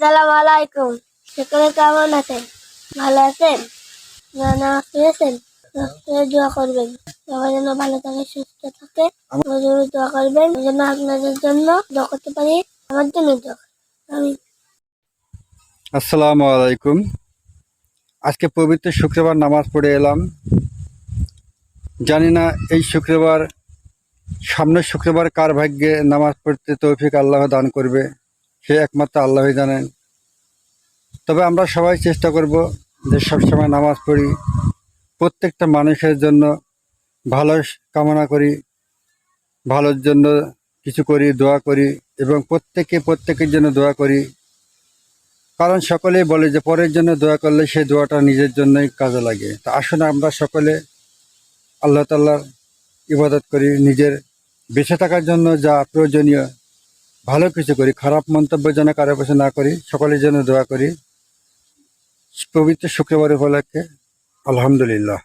আসসালামু আলাইকুম। সকলে কেমন আছেন? ভালো আছেন? নামাজ পড়েছেন? দোয়া করবেন সবাই যেন ভালো থাকে, সুস্থ থাকে। আমার জন্য দোয়া করবেন, যেন আপনাদের জন্য দোয়া করতে পারি। আমার জন্য দোয়া আমি। আসসালামু আলাইকুম। আজকে পবিত্র শুক্রবার নামাজ পড়ে এলাম। জানি না এই শুক্রবার, সামনের শুক্রবার কার ভাগ্যে নামাজ পড়তে তৌফিক আল্লাহ দান করবে, সে একমাত্র আল্লাহই জানেন। তবে আমরা সবাই চেষ্টা করব যে সবসময় নামাজ পড়ি, প্রত্যেকটা মানুষের জন্য ভালো কামনা করি, ভালোর জন্য কিছু করি, দোয়া করি এবং প্রত্যেকের জন্য দোয়া করি। কারণ সকলেই বলে যে পরের জন্য দোয়া করলে সেই দোয়াটা নিজের জন্যই কাজে লাগে। তা আসুন আমরা সকলে আল্লাহ তাআলার ইবাদত করি, নিজের বেঁচে থাকার জন্য যা প্রয়োজনীয় ভালো কিছু করি, খারাপ মন্তব্য যেন কারো কাছে না করি, সকলের জন্য দোয়া করি। পবিত্র শুক্রবার উপলক্ষে আলহামদুলিল্লাহ।